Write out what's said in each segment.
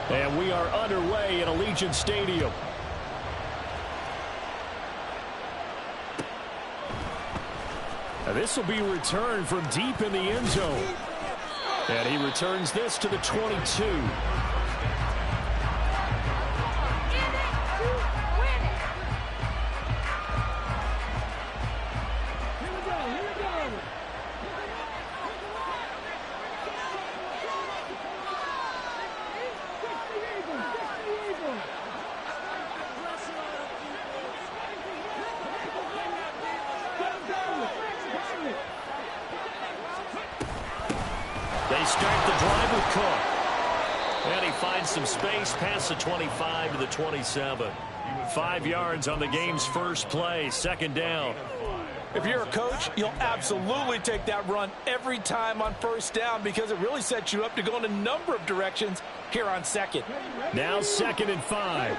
And we are underway at Allegiant Stadium. Now this will be returned from deep in the end zone. And he returns this to the 22. They start the drive with Cook. And he finds some space past the 25 to the 27. 5 yards on the game's first play, second down. If you're a coach, you'll absolutely take that run every time on first down because it really sets you up to go in a number of directions here on second. Now 2nd and 5.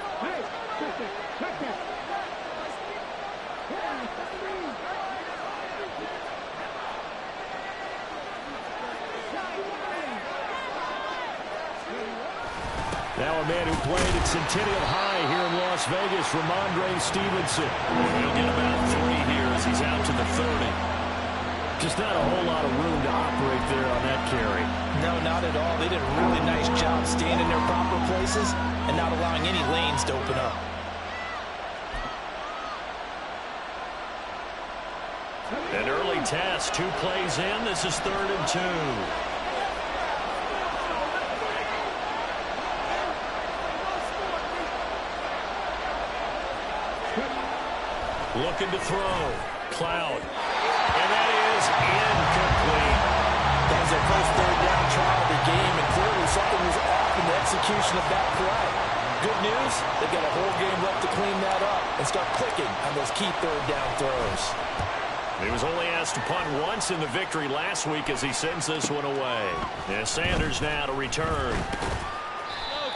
Now a man who played at Centennial High here in Las Vegas, Ramondre Stevenson. He'll get about 3 here as he's out to the 30. Just not a whole lot of room to operate there on that carry. No, not at all. They did a really nice job staying in their proper places and not allowing any lanes to open up. An early test, 2 plays in. This is 3rd and 2. Looking to throw. Cloud. And that is incomplete. That was their first 3rd down try of the game, and clearly something was off in the execution of that play. Good news, they've got a whole game left to clean that up and start clicking on those key 3rd down throws. He was only asked to punt once in the victory last week as he sends this one away. And Sanders now to return.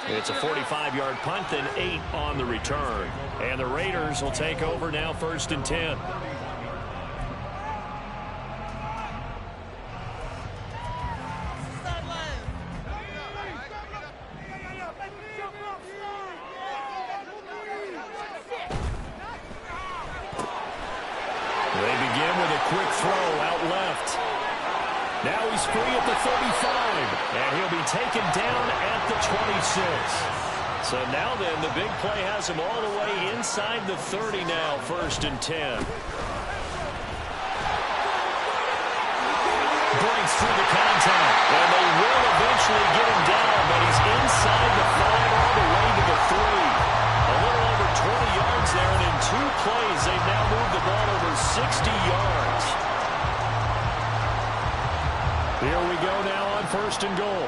It's a 45-yard punt, then 8 on the return. And the Raiders will take over now 1st and 10. They begin with a quick throw out left. Now he's free at the 35, and he'll be taken down at the 26. So now then, the big play has him all the way inside the 30 now, 1st and 10. Breaks through the contact, and they will eventually get him down, but he's inside the 5 all the way to the 3. A little over 20 yards there, and in 2 plays, they've now moved the ball over 60 yards. Here we go now on 1st and goal.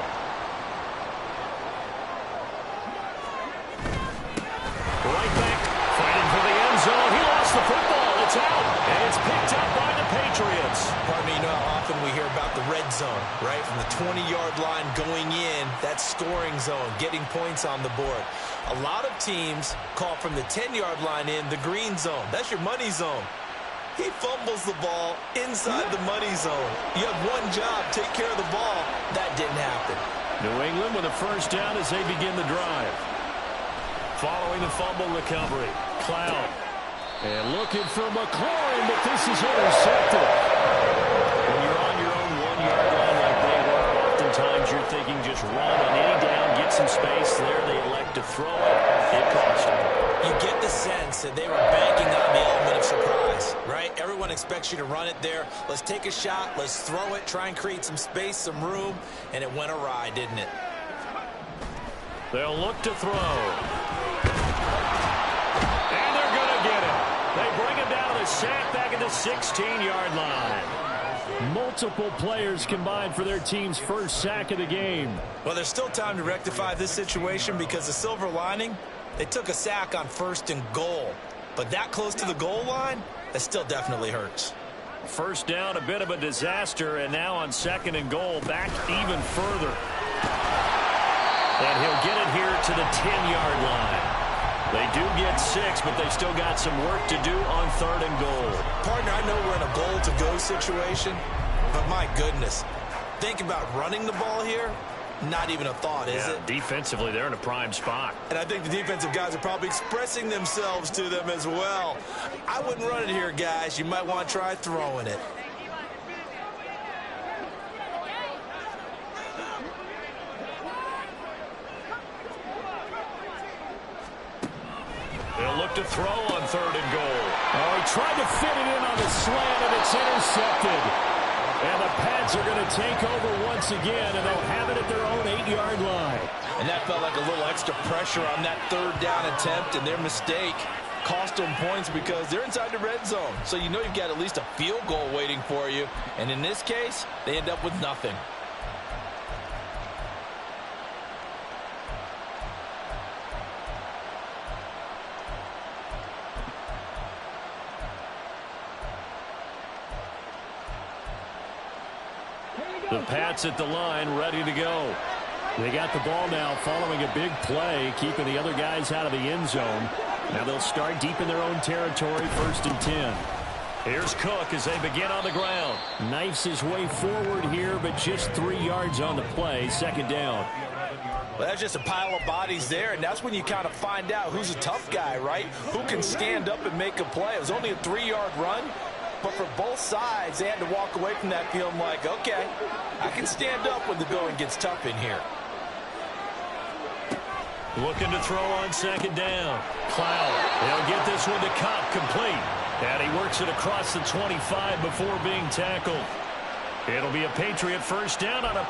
Right back, fighting for the end zone. He lost the football. It's out, and it's picked up by the Patriots. Pardon me, you know how often we hear about the red zone, right? From the 20-yard line going in, that scoring zone, getting points on the board. A lot of teams call from the 10-yard line in the green zone. That's your money zone. He fumbles the ball inside the money zone. You have one job, take care of the ball. That didn't happen. New England with a 1st down as they begin the drive. Following the fumble recovery, Cloud. And looking for McLaurin, but this is intercepted. When you're on your own 1-yard line like they were, oftentimes you're thinking just run on any down, get some space there. They elect to throw it. It cost them. You get the sense that they were banking on the element of surprise, right? Everyone expects you to run it there. Let's take a shot. Let's throw it. Try and create some space, some room. And it went awry, didn't it? They'll look to throw. And they're going to get it. They bring him down to the sack back at the 16-yard line. Multiple players combined for their team's first sack of the game. Well, there's still time to rectify this situation because the silver lining, they took a sack on 1st and goal. But that close to the goal line, that still definitely hurts. 1st down, a bit of a disaster, and now on 2nd and goal, back even further. And he'll get it here to the 10-yard line. They do get 6, but they've still got some work to do on 3rd and goal. Partner, I know we're in a goal-to-go situation, but my goodness, think about running the ball here. Not even a thought, is it? Defensively, they're in a prime spot. And I think the defensive guys are probably expressing themselves to them as well. I wouldn't run it here, guys. You might want to try throwing it. They'll look to throw on 3rd and goal. Oh, he tried to fit it in on the slant, and it's intercepted. And the Pats are going to take over once again, and they'll have it at their own 8-yard line. And that felt like a little extra pressure on that 3rd down attempt, and their mistake cost them points because they're inside the red zone. So you know you've got at least a field goal waiting for you. And in this case, they end up with nothing. The Pats at the line, ready to go. They got the ball now following a big play, keeping the other guys out of the end zone. Now they'll start deep in their own territory, 1st and 10. Here's Cook as they begin on the ground. Knifes his way forward here, but just 3 yards on the play, 2nd down. Well, that's just a pile of bodies there, and that's when you kind of find out who's a tough guy, right? Who can stand up and make a play. It was only a 3-yard run. But for both sides, they had to walk away from that feeling like, okay, I can stand up when the going gets tough in here. Looking to throw on 2nd down. Cloud. They'll get this one to Cobb, complete. And he works it across the 25 before being tackled. It'll be a Patriot 1st down on a...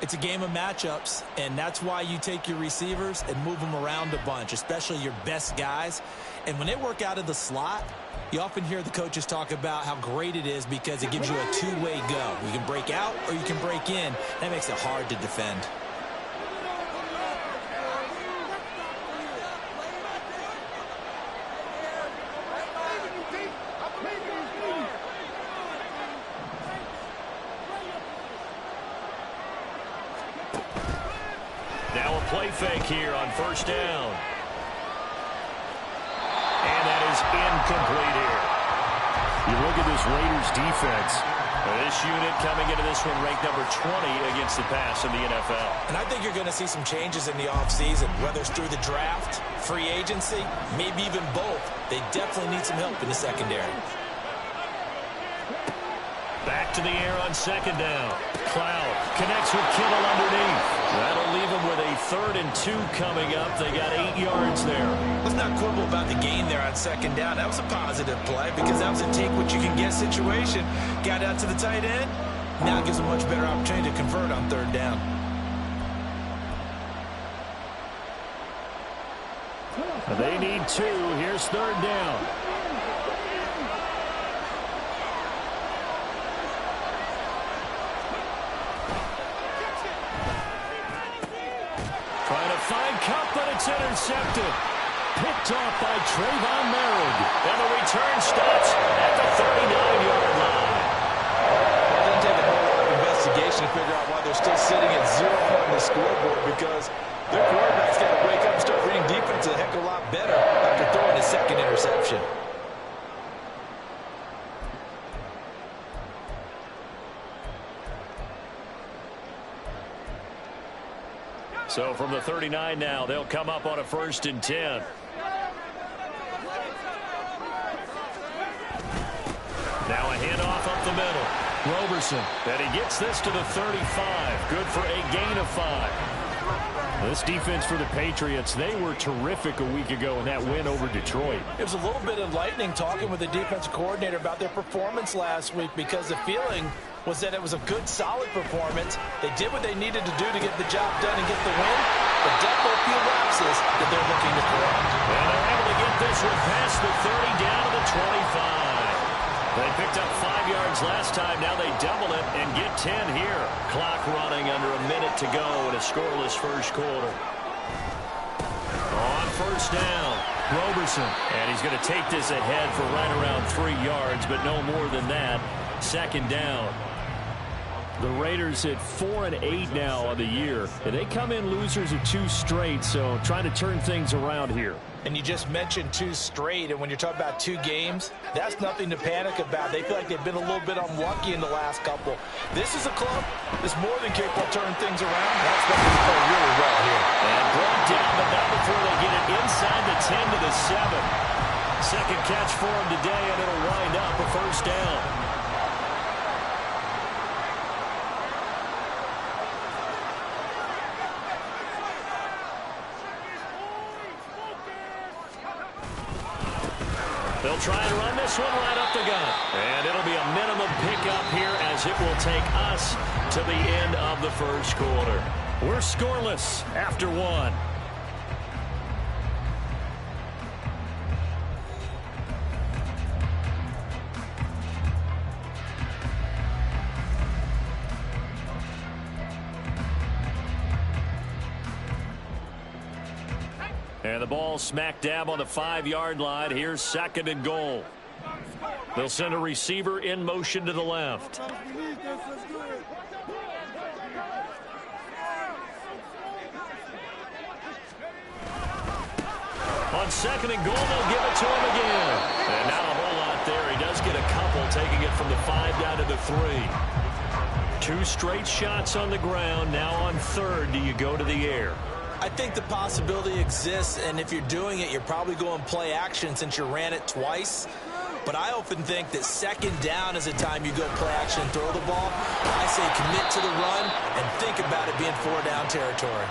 It's a game of matchups, and that's why you take your receivers and move them around a bunch, especially your best guys. And when they work out of the slot, you often hear the coaches talk about how great it is because it gives you a two-way go. You can break out or you can break in. That makes it hard to defend. Play fake here on 1st down. And that is incomplete here. You look at this Raiders defense. This unit coming into this one ranked number 20 against the pass in the NFL. And I think you're going to see some changes in the offseason, whether it's through the draft, free agency, maybe even both. They definitely need some help in the secondary. Back to the air on 2nd down. Cloud connects with Kittle underneath. That'll leave them with a 3rd and 2 coming up. They got 8 yards there. Let's not quibble about the gain there on 2nd down. That was a positive play because that was a take-what-you-can-get situation. Got out to the tight end. Now it gives a much better opportunity to convert on 3rd down. They need 2. Here's 3rd down. Cup, but it's intercepted. Picked off by Trayvon Merrick. And the return stops at the 39-yard line. It doesn't take a whole lot of investigation to figure out why they're still sitting at 0 on the scoreboard because their quarterback's got to wake up and start reading defense a heck of a lot better after throwing his 2nd interception. So from the 39 now, they'll come up on a 1st and 10. Now a handoff up the middle. Roberson. And he gets this to the 35. Good for a gain of 5. This defense for the Patriots, they were terrific a week ago in that win over Detroit. It was a little bit enlightening talking with the defensive coordinator about their performance last week because the feeling was that it was a good, solid performance. They did what they needed to do to get the job done and get the win. but definitely a few lapses that they're looking to correct. And they're able to get this one past the 30 down to the 25. They picked up 5 yards last time. Now they double it and get 10 here. Clock running under a minute to go in a scoreless first quarter. On first down, Roberson. And he's going to take this ahead for right around 3 yards, but no more than that. Second down. The Raiders at 4-8 now on the year. And they come in losers of 2 straight, so trying to turn things around here. And you just mentioned 2 straight, and when you're talking about 2 games, that's nothing to panic about. They feel like they've been a little bit unlucky in the last couple. This is a club that's more than capable of turning things around. That's what they play really well here. And brought down, but not before they get it inside the 10 to the 7. Second catch for him today, and it'll wind up a first down. They'll try and run this one right up the gut. And it'll be a minimum pickup here as it will take us to the end of the first quarter. We're scoreless after 1. And the ball smack dab on the 5-yard line. Here's second and goal. They'll send a receiver in motion to the left. On second and goal, they'll give it to him again. And not a whole lot there. He does get a couple, taking it from the 5 down to the 3. 2 straight shots on the ground. Now on third, do you go to the air? I think the possibility exists, and if you're doing it, you're probably going play action since you ran it twice. But I often think that second down is the time you go play action and throw the ball. I say commit to the run and think about it being 4-down territory.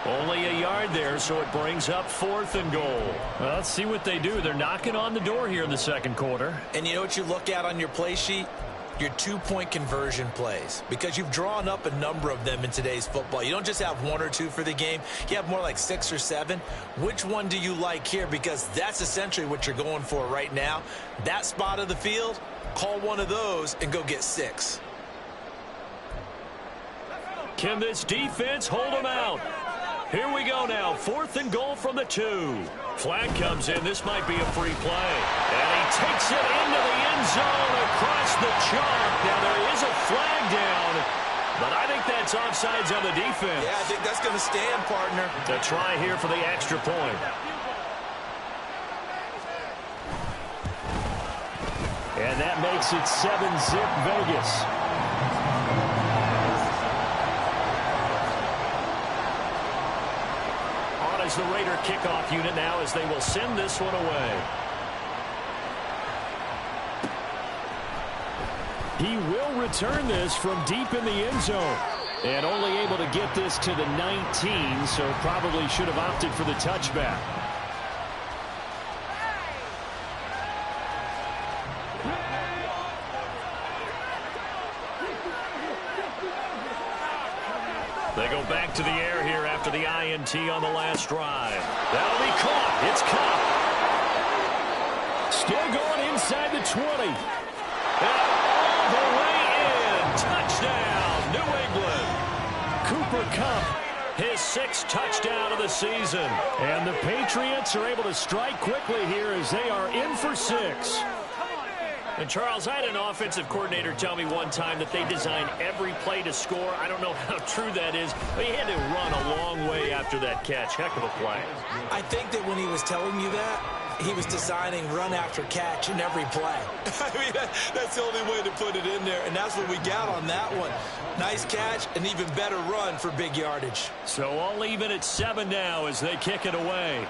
Only a yard there, so it brings up 4th and goal. Well, let's see what they do. They're knocking on the door here in the second quarter. And you know what you look at on your play sheet? Your 2-point conversion plays, because you've drawn up a number of them in today's football. You don't just have 1 or 2 for the game. You have more like 6 or 7. Which one do you like here? Because that's essentially what you're going for right now. That spot of the field, call one of those and go get 6. Can this defense hold them out? Here we go now. 4th and goal from the 2. Flag comes in. This might be a free play. And he takes it into the end zone across the chalk. Now there is a flag down, but I think that's offsides on the defense. Yeah, I think that's going to stand, partner. The try here for the extra point. And that makes it 7-zip Vegas. Is the Raider kickoff unit now as they will send this one away. He will return this from deep in the end zone. And only able to get this to the 19, so probably should have opted for the touchback. They go back to the air here after the INT on the last drive. That'll be caught. It's caught. Still going inside the 20. And all the way in. Touchdown, New England. Cooper Kupp, his 6th touchdown of the season. And the Patriots are able to strike quickly here as they are in for 6. And, Charles, I had an offensive coordinator tell me one time that they design every play to score. I don't know how true that is, but he had to run a long way after that catch. Heck of a play. I think that when he was telling you that, he was designing run after catch in every play. I mean, that's the only way to put it in there, and that's what we got on that one. Nice catch, an even better run for big yardage. So all even at 7 now as they kick it away.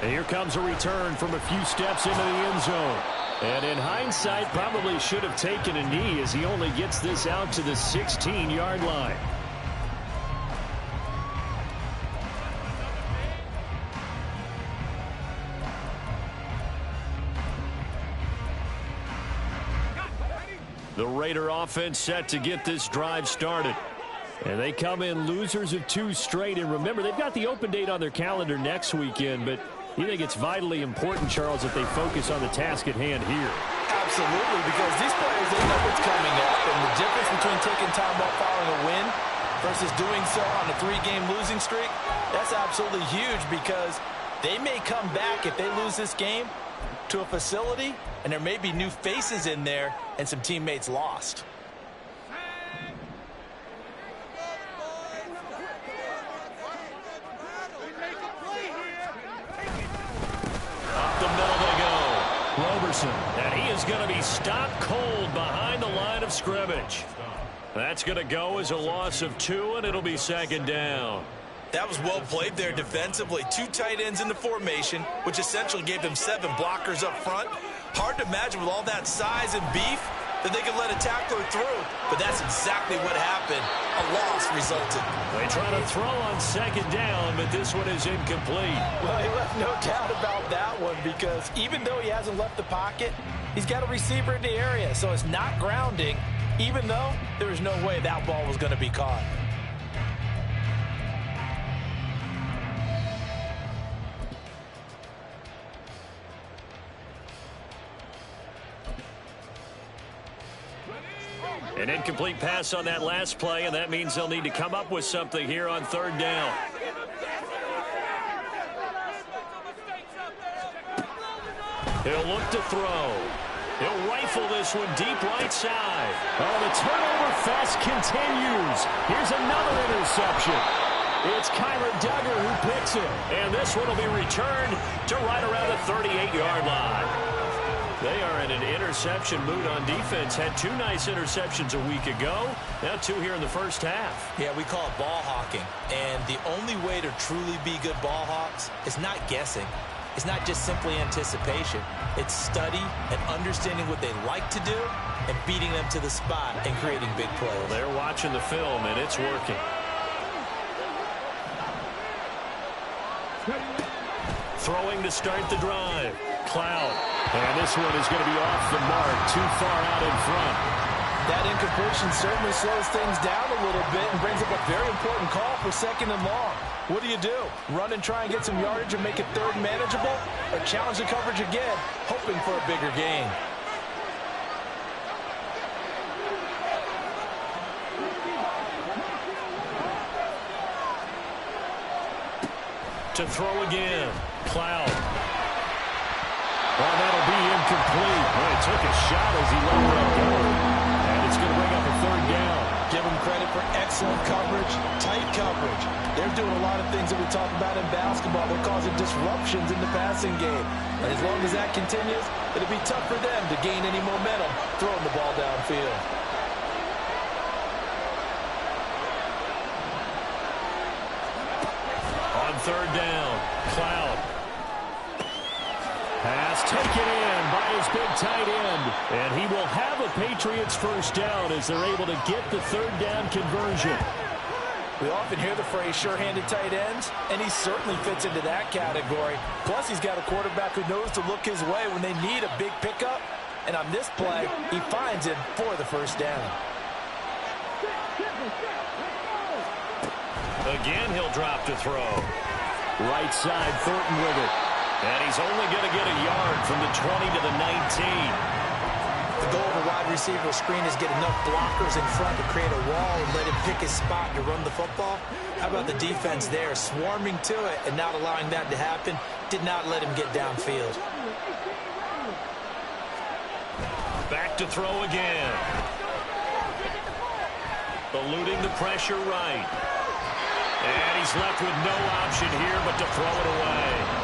And here comes a return from a few steps into the end zone. And in hindsight, probably should have taken a knee as he only gets this out to the 16-yard line. The Raider offense set to get this drive started. And they come in losers of 2 straight. And remember, they've got the open date on their calendar next weekend, but you think it's vitally important, Charles, that they focus on the task at hand here? Absolutely, because these players, they know what's coming up, and the difference between taking time off following a win versus doing so on a 3-game losing streak, that's absolutely huge, because they may come back if they lose this game to a facility, and there may be new faces in there and some teammates lost. Up the middle they go. Roberson. And he is going to be stopped cold behind the line of scrimmage. That's going to go as a loss of 2, and it'll be 2nd down. That was well played there defensively. 2 tight ends in the formation, which essentially gave them 7 blockers up front. Hard to imagine with all that size and beef that they could let a tackler through. But that's exactly what happened. A loss resulted. They try to throw on 2nd down, but this one is incomplete. Well, he left no doubt about that one, because even though he hasn't left the pocket, he's got a receiver in the area. So it's not grounding, even though there was no way that ball was going to be caught. An incomplete pass on that last play, and that means they'll need to come up with something here on 3rd down. He'll look to throw. He'll rifle this one deep right side. Oh, the turnover fest continues. Here's another interception. It's Kyler Duggar who picks it. And this one will be returned to right around the 38-yard line. They are in an interception mood on defense. Had 2 nice interceptions a week ago. Now 2 here in the first half. Yeah, we call it ball hawking. And the only way to truly be good ball hawks is not guessing. It's not just simply anticipation. It's study and understanding what they like to do and beating them to the spot and creating big plays. Well, they're watching the film, and it's working. Throwing to start the drive. Cloud. And this one is going to be off the mark, too far out in front. That incompletion certainly slows things down a little bit and brings up a very important call for 2nd and long. What do? Run and try and get some yardage and make it 3rd manageable? Or challenge the coverage again, hoping for a bigger gain? To throw again. Cloud. Well, that'll be incomplete. Well, he took a shot as he let that go. And it's going to bring up a 3rd down. Give them credit for excellent coverage, tight coverage. They're doing a lot of things that we talk about in basketball. They're causing disruptions in the passing game. And as long as that continues, it'll be tough for them to gain any momentum throwing the ball downfield. On 3rd down, Cloud. Pass taken in by his big tight end. And he will have a Patriots 1st down as they're able to get the 3rd down conversion. We often hear the phrase sure-handed tight ends, and he certainly fits into that category. Plus, he's got a quarterback who knows to look his way when they need a big pickup. And on this play, he finds it for the 1st down. Again, he'll drop to throw. Right side, Thornton with it. And he's only going to get a yard from the 20 to the 19. The goal of a wide receiver screen is get enough blockers in front to create a wall and let him pick his spot to run the football. How about the defense there, swarming to it and not allowing that to happen? Did not let him get downfield. Back to throw again. Eluding the pressure right. And he's left with no option here but to throw it away.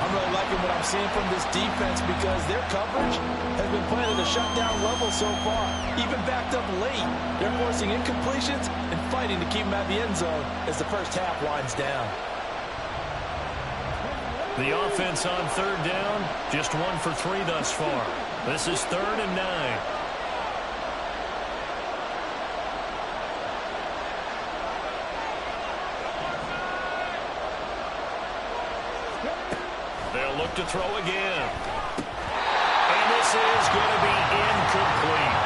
I'm really liking what I'm seeing from this defense because their coverage has been playing at a shutdown level so far. Even backed up late, they're forcing incompletions and fighting to keep them at the end zone as the first half winds down. The offense on 3rd down, just 1 for 3 thus far. This is 3rd and 9. They'll look to throw again. And this is going to be incomplete.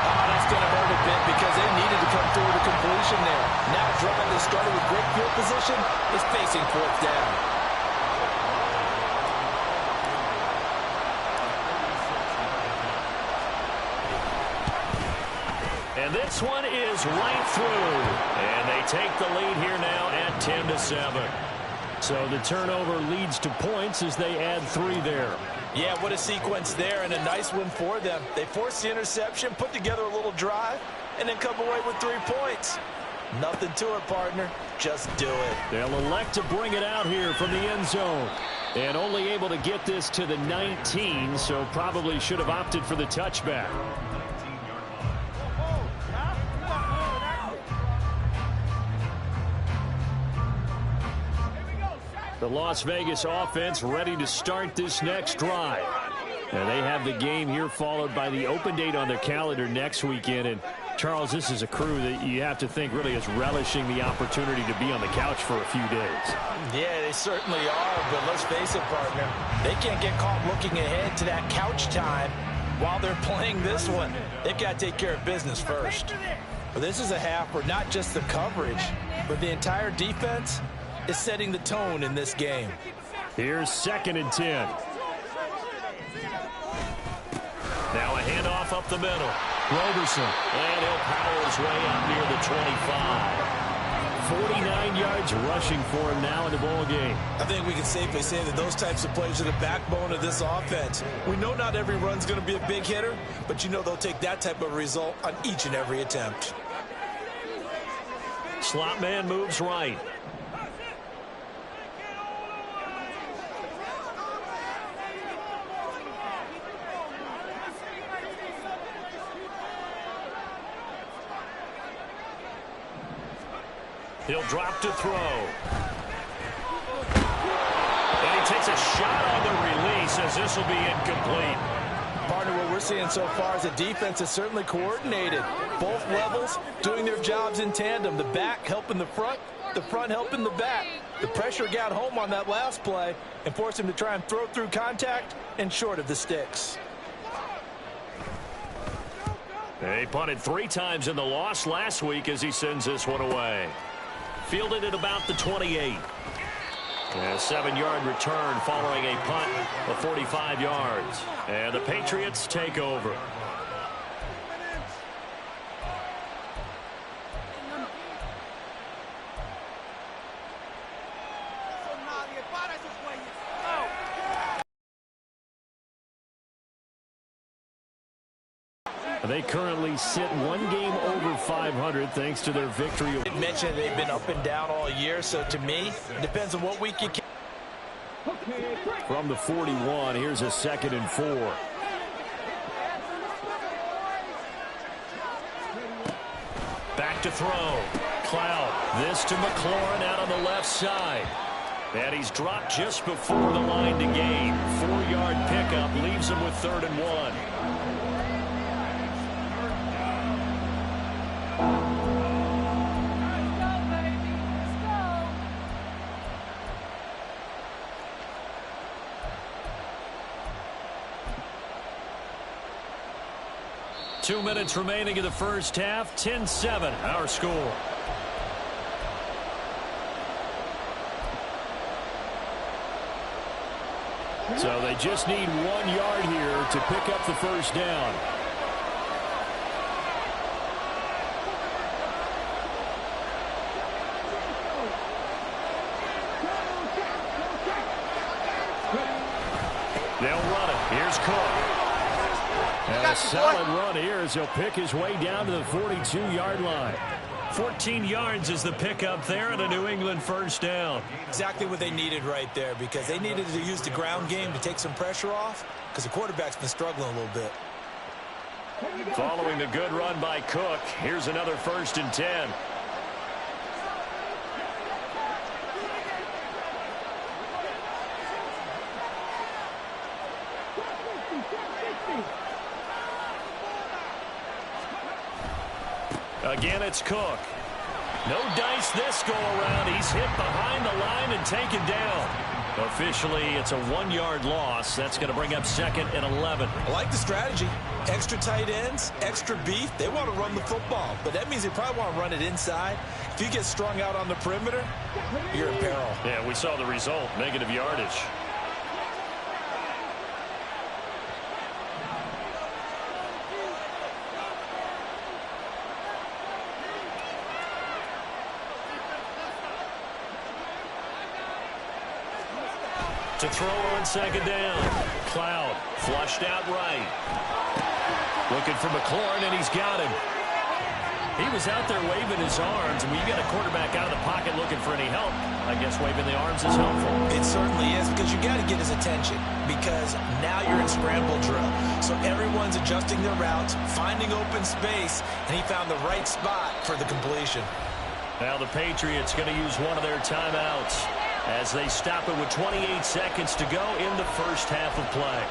Oh, that's That's going to hurt a bit because they needed to come through with a completion there. Now a drive that started with great field position is facing fourth down. And this one is right through. And they take the lead here now at 10-7. So the turnover leads to points as they add 3 there. Yeah, what a sequence there, and a nice win for them. They forced the interception, put together a little drive, and then come away with 3 points. Nothing to it, partner. Just do it. They'll elect to bring it out here from the end zone. And only able to get this to the 19, so probably should have opted for the touchback. The Las Vegas offense ready to start this next drive. And they have the game here followed by the open date on their calendar next weekend. And Charles, this is a crew that you have to think really is relishing the opportunity to be on the couch for a few days. Yeah, they certainly are, but let's face it, partner. They can't get caught looking ahead to that couch time while they're playing this one. They've got to take care of business first. But this is a half where not just the coverage, but the entire defense is setting the tone in this game. Here's 2nd and 10. Now a handoff up the middle. Roberson. And he'll power his way out near the 25. 49 yards rushing for him now in the ball game. I think we can safely say that those types of plays are the backbone of this offense. We know not every run's going to be a big hitter, but you know they'll take that type of result on each and every attempt. Slot man moves right. He'll drop to throw. And he takes a shot on the release as this will be incomplete. Partner, what we're seeing so far is the defense is certainly coordinated. Both levels doing their jobs in tandem. The back helping the front helping the back. The pressure got home on that last play and forced him to try and throw through contact and short of the sticks. He punted 3 times in the loss last week as he sends this one away. Fielded at about the 28. A 7-yard return following a punt of 45 yards. And the Patriots take over. They currently sit 1 game over 500 thanks to their victory. I mentioned they've been up and down all year, so to me, it depends on what week you can. From the 41, here's a 2nd and 4. Back to throw. Cloud. This to McLaurin out on the left side. And he's dropped just before the line to gain. 4-yard pickup leaves him with 3rd and 1. Two minutes remaining in the first half. 10-7, our score. So they just need 1 yard here to pick up the first down. They'll run it. Here's Cook. And a solid run here as he'll pick his way down to the 42-yard line. 14 yards is the pickup there and a New England first down. Exactly what they needed right there, because they needed to use the ground game to take some pressure off, because the quarterback's been struggling a little bit. Following the good run by Cook, here's another 1st and 10. Again, it's Cook. No dice this go around. He's hit behind the line and taken down. Officially, it's a 1-yard loss. That's going to bring up 2nd and 11. I like the strategy. Extra tight ends, extra beef. They want to run the football, but that means they probably want to run it inside. If you get strung out on the perimeter, you're in peril. Yeah, we saw the result, negative yardage. To throw on 2nd down. Cloud flushed out right. Looking for McLaurin, and he's got him. He was out there waving his arms, and when you got a quarterback out of the pocket looking for any help, I guess waving the arms is helpful. It certainly is, because you got to get his attention, because now you're in scramble drill. So everyone's adjusting their routes, finding open space, and he found the right spot for the completion. Now the Patriots going to use one of their timeouts as they stop it with 28 seconds to go in the first half of play.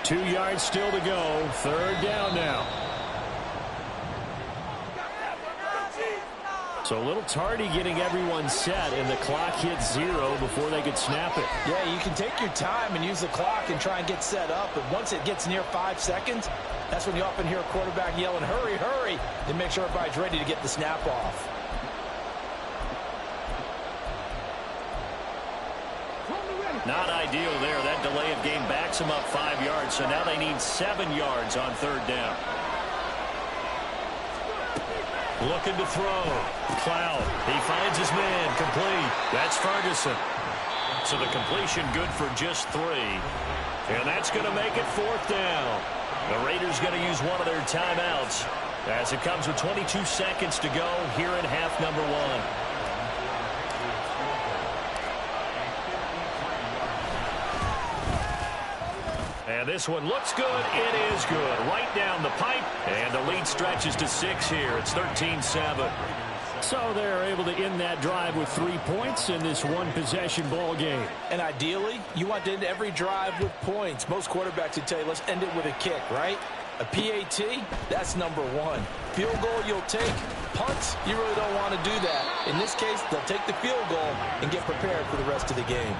Two yards still to go. 3rd down now. So a little tardy getting everyone set, and the clock hits 0 before they could snap it. Yeah, you can take your time and use the clock and try and get set up, but once it gets near 5 seconds, that's when you often hear a quarterback yelling, hurry, hurry, to make sure everybody's ready to get the snap off. Not ideal there. That delay of game backs them up 5 yards, so now they need 7 yards on 3rd down. Looking to throw. Cloud. He finds his man. Complete. That's Ferguson. So the completion good for just 3. And that's going to make it 4th down. The Raiders going to use one of their timeouts as it comes with 22 seconds to go here in half number 1. And this one looks good. It is good. Right down the pipe. And the lead stretches to 6 here. It's 13-7. So they're able to end that drive with 3 points in this one-possession ball game. And ideally, you want to end every drive with points. Most quarterbacks would tell you, let's end it with a kick, right? A PAT, that's number 1. Field goal you'll take. Punts, you really don't want to do that. In this case, they'll take the field goal and get prepared for the rest of the game.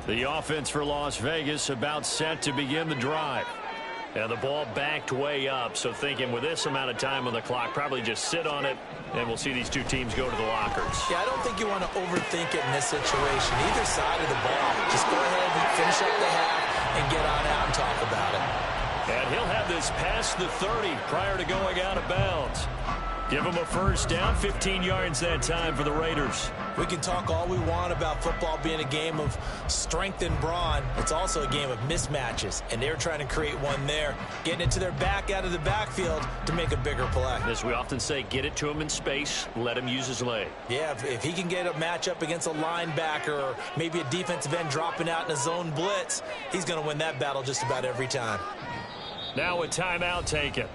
The offense for Las Vegas about set to begin the drive. And the ball backed way up, so thinking with this amount of time on the clock, probably just sit on it, and we'll see these two teams go to the lockers. Yeah, I don't think you want to overthink it in this situation. Either side of the ball, just go ahead and finish up the half and get on out and talk about it. And he'll have this past the 30 prior to going out of bounds. Give him a first down, 15 yards that time for the Raiders. We can talk all we want about football being a game of strength and brawn. It's also a game of mismatches, and they're trying to create one there, getting it to their back out of the backfield to make a bigger play. As we often say, get it to him in space, let him use his leg. Yeah, if he can get a matchup against a linebacker or maybe a defensive end dropping out in a zone blitz, he's going to win that battle just about every time. Now a timeout taken.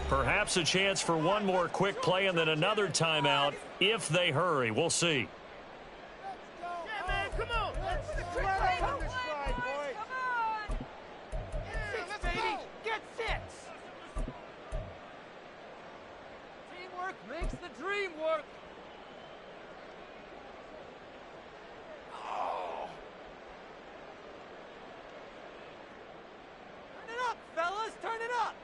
Perhaps a chance for one more quick play and then another timeout if they hurry. We'll see. Yeah, man, come on. Let's put the quick play on this ride, boy. Come on. Get 6, baby. Get 6. Teamwork makes the dream work. Oh. Turn it up, fellas. Turn it up.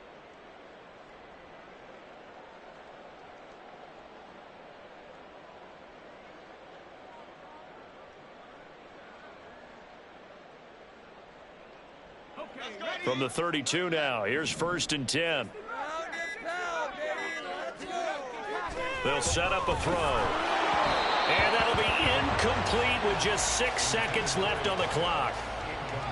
From the 32 now, here's 1st and 10. They'll set up a throw. And that'll be incomplete with just 6 seconds left on the clock.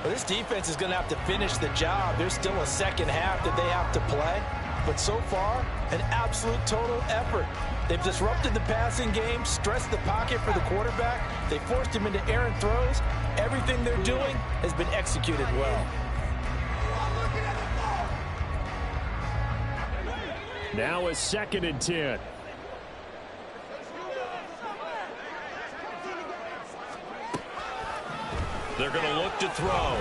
Well, this defense is going to have to finish the job. There's still a second half that they have to play. But so far, an absolute total effort. They've disrupted the passing game, stressed the pocket for the quarterback. They forced him into errant throws. Everything they're doing has been executed well. Now a 2nd and 10. They're going to look to throw.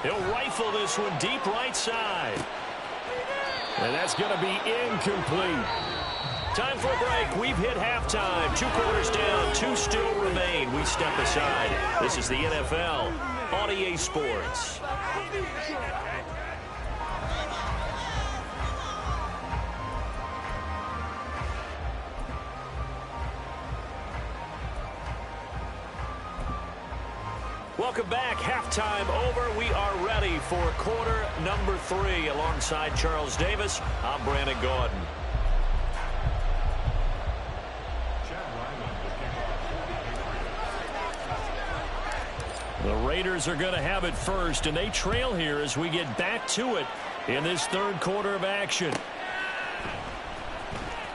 He'll rifle this one deep right side. And that's going to be incomplete. Time for a break. We've hit halftime. 2 quarters down, 2 still remain. We step aside. This is the NFL on EA Sports. Welcome back. Halftime over. We are ready for quarter number 3. Alongside Charles Davis, I'm Brandon Gordon. The Raiders are going to have it first, and they trail here as we get back to it in this 3rd quarter of action.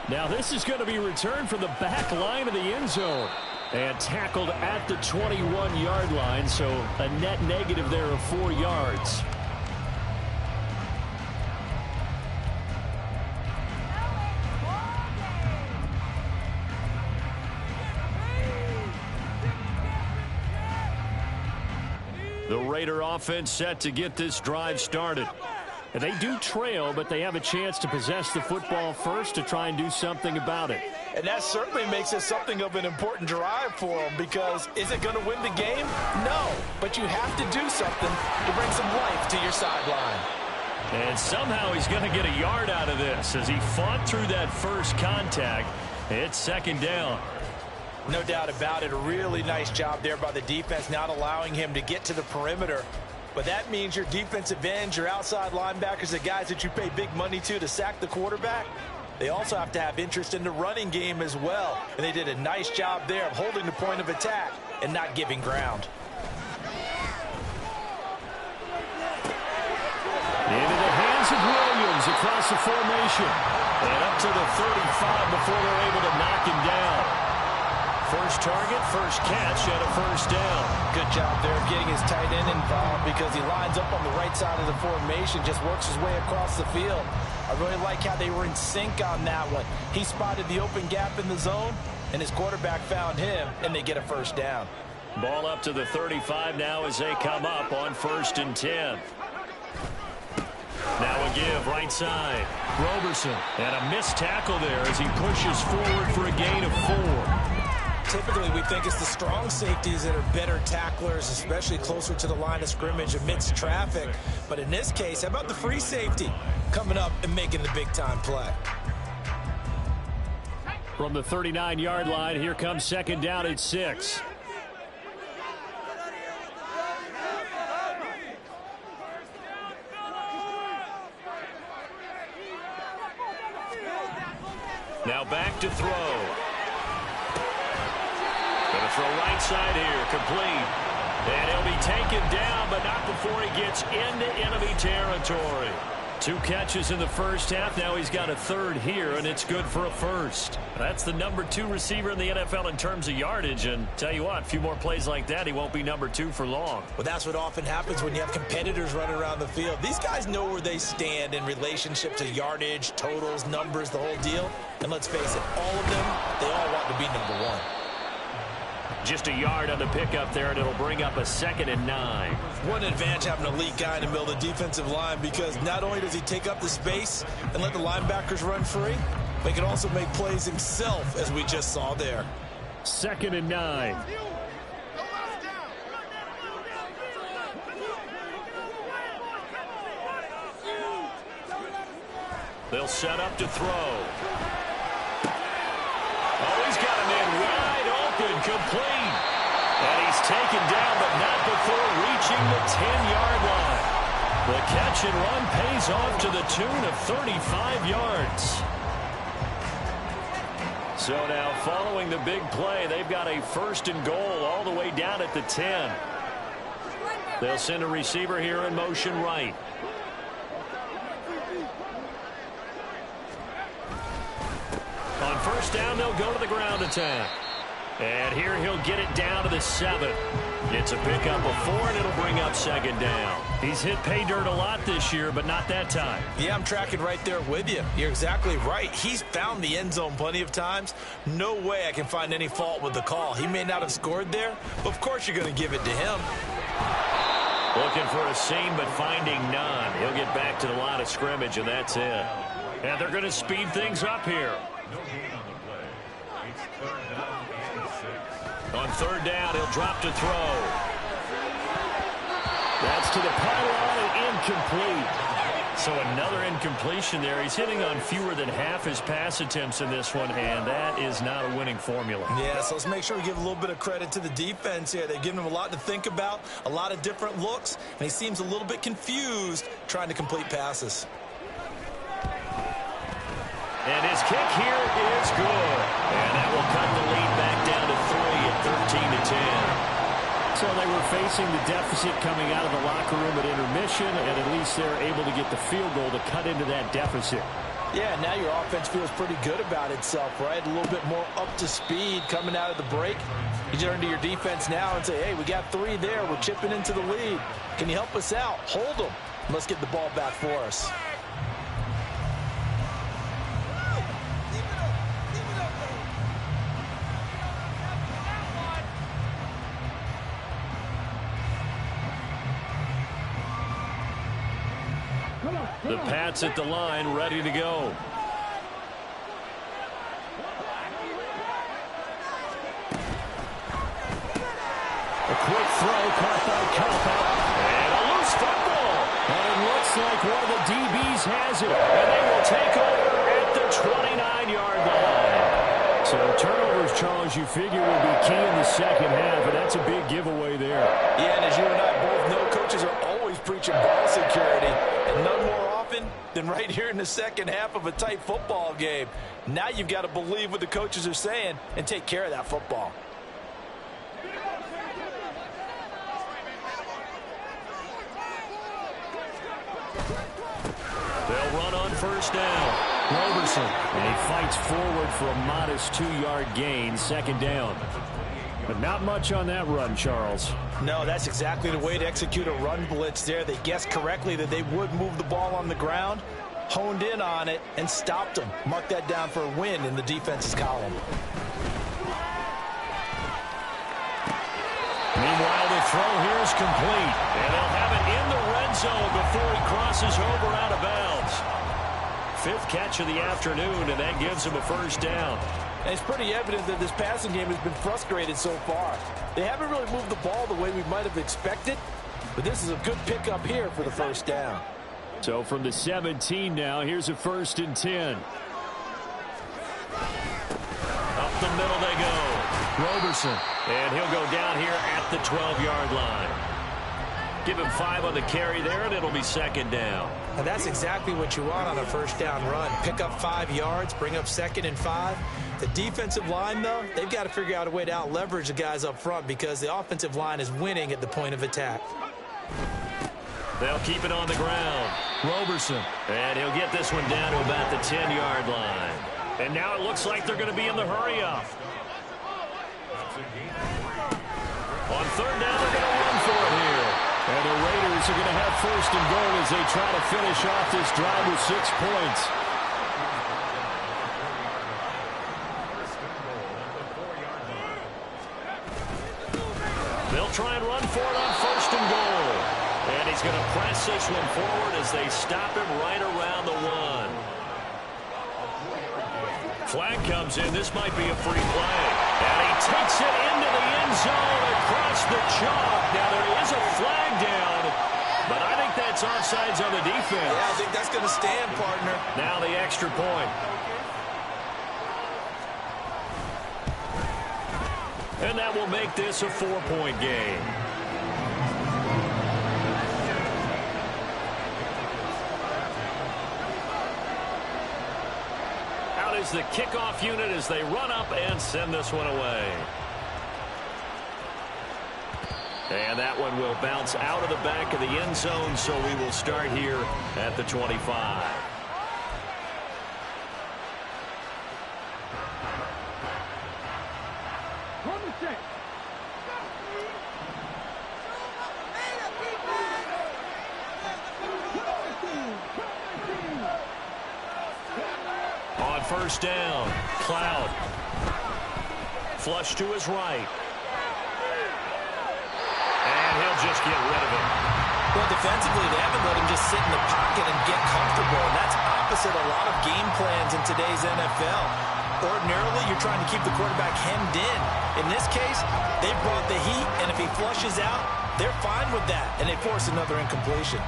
Now this is going to be returned from the back line of the end zone. And tackled at the 21-yard line, so a net negative there of 4 yards. The Raider offense set to get this drive started. And they do trail, but they have a chance to possess the football first to try and do something about it. And that certainly makes it something of an important drive for them, because is it going to win the game? No, but you have to do something to bring some life to your sideline. And somehow he's going to get a yard out of this as he fought through that first contact. It's 2nd down. No doubt about it. A really nice job there by the defense, not allowing him to get to the perimeter. But that means your defensive ends, your outside linebackers, the guys that you pay big money to sack the quarterback, they also have to have interest in the running game as well. And they did a nice job there of holding the point of attack and not giving ground. Into the hands of Williams across the formation. And up to the 35 before they're able to knock him down. First target, first catch, and a first down. Good job there of getting his tight end involved, because he lines up on the right side of the formation, just works his way across the field. I really like how they were in sync on that one. He spotted the open gap in the zone, and his quarterback found him, and they get a first down. Ball up to the 35 now as they come up on 1st and 10. Now a give right side. Roberson, and a missed tackle there as he pushes forward for a gain of 4. Typically, we think it's the strong safeties that are better tacklers, especially closer to the line of scrimmage amidst traffic. But in this case, how about the free safety coming up and making the big-time play? From the 39-yard line, here comes 2nd down at 6. Now back to throw. Going to throw right side here, complete. And he'll be taken down, but not before he gets into enemy territory. 2 catches in the first half. Now he's got a 3rd here, and it's good for a first. That's the number 2 receiver in the NFL in terms of yardage. And tell you what, a few more plays like that, he won't be number 2 for long. Well, that's what often happens when you have competitors running around the field. These guys know where they stand in relationship to yardage, totals, numbers, the whole deal. And let's face it, all of them, they all want to be number 1. Just a yard on the pickup there, and it'll bring up a 2nd and 9. What an advantage having an elite guy in the middle of the defensive line, because not only does he take up the space and let the linebackers run free, but he can also make plays himself, as we just saw there. 2nd and 9. They'll set up to throw. Oh, he's got him in wide open, complete. And he's taken down, but not before reaching the 10-yard line. The catch and run pays off to the tune of 35 yards. So now following the big play, they've got a 1st and goal all the way down at the 10. They'll send a receiver here in motion right. On 1st down, they'll go to the ground attack. And here he'll get it down to the 7. It's a pickup of 4, and it'll bring up 2nd down. He's hit pay dirt a lot this year, but not that time. Yeah, I'm tracking right there with you. You're exactly right. He's found the end zone plenty of times. No way I can find any fault with the call. He may not have scored there, but of course you're going to give it to him. Looking for a seam, but finding none. He'll get back to the line of scrimmage, and that's it. And they're going to speed things up here. On 3rd down, he'll drop to throw. That's to the pylon and incomplete. So another incompletion there. He's hitting on fewer than half his pass attempts in this one, and that is not a winning formula. Yeah, so let's make sure we give a little bit of credit to the defense here. They've given him a lot to think about, a lot of different looks, and he seems a little bit confused trying to complete passes. And his kick here is good. And that will cut the lead back down to 3 at 13-10. So they were facing the deficit coming out of the locker room at intermission, and at least they're able to get the field goal to cut into that deficit. Yeah, now your offense feels pretty good about itself, right? A little bit more up to speed coming out of the break. You turn to your defense now and say, hey, we got 3 there. We're chipping into the lead. Can you help us out? Hold them. Let's get the ball back for us. The Pats at the line, ready to go. A quick throw caught by Cup. And a loose football. And it looks like one of the DBs has it. And they will take over at the 29-yard line. So turnovers, Charles, you figure will be key in the second half, and that's a big giveaway there. Yeah, and as you and I both know, coaches are always preaching ball security, and none more often than right here in the second half of a tight football game. Now you've got to believe what the coaches are saying and take care of that football. They'll run on 1st down. Roberson, and he fights forward for a modest 2-yard gain, 2nd down. But not much on that run, Charles. No, that's exactly the way to execute a run blitz there. They guessed correctly that they would move the ball on the ground, honed in on it, and stopped them. Mark that down for a win in the defense's column. Meanwhile, the throw here is complete, and they'll have it in the red zone before he crosses over out of bounds. 5th catch of the afternoon, and that gives him a 1st down. And it's pretty evident that this passing game has been frustrated so far. They haven't really moved the ball the way we might have expected, but this is a good pickup here for the 1st down. So from the 17 now, here's a 1st and 10. Up the middle they go. Roberson, and he'll go down here at the 12-yard line. Give him 5 on the carry there, and it'll be 2nd down. And that's exactly what you want on a 1st down run. Pick up 5 yards, bring up 2nd and 5. The defensive line, though, they've got to figure out a way to out-leverage the guys up front because the offensive line is winning at the point of attack. They'll keep it on the ground. Roberson, and he'll get this one down to about the 10-yard line. And now it looks like they're going to be in the hurry-up. On 3rd down, they're going to run for it here. And the Raiders are going to have 1st and goal as they try to finish off this drive with 6 points. They'll try and run for it on 1st and goal. And he's going to press this one forward as they stop him right around the 1. Flag comes in. This might be a free play. And he takes it into the end zone across the chalk. Now there is a flag down, but I think that's offsides on the defense. Yeah, I think that's going to stand, partner. Now the extra point. And that will make this a 4-point game. is the kickoff unit as they run up and send this one away. And that one will bounce out of the back of the end zone, so we will start here at the 25. On first down, Cloud. Flush to his right. And he'll just get rid of it. Well, defensively, they haven't let him just sit in the pocket and get comfortable, and that's opposite a lot of game plans in today's NFL. Ordinarily, you're trying to keep the quarterback hemmed in. In this case, they brought the heat, and if he flushes out, they're fine with that, and they force another incompletion.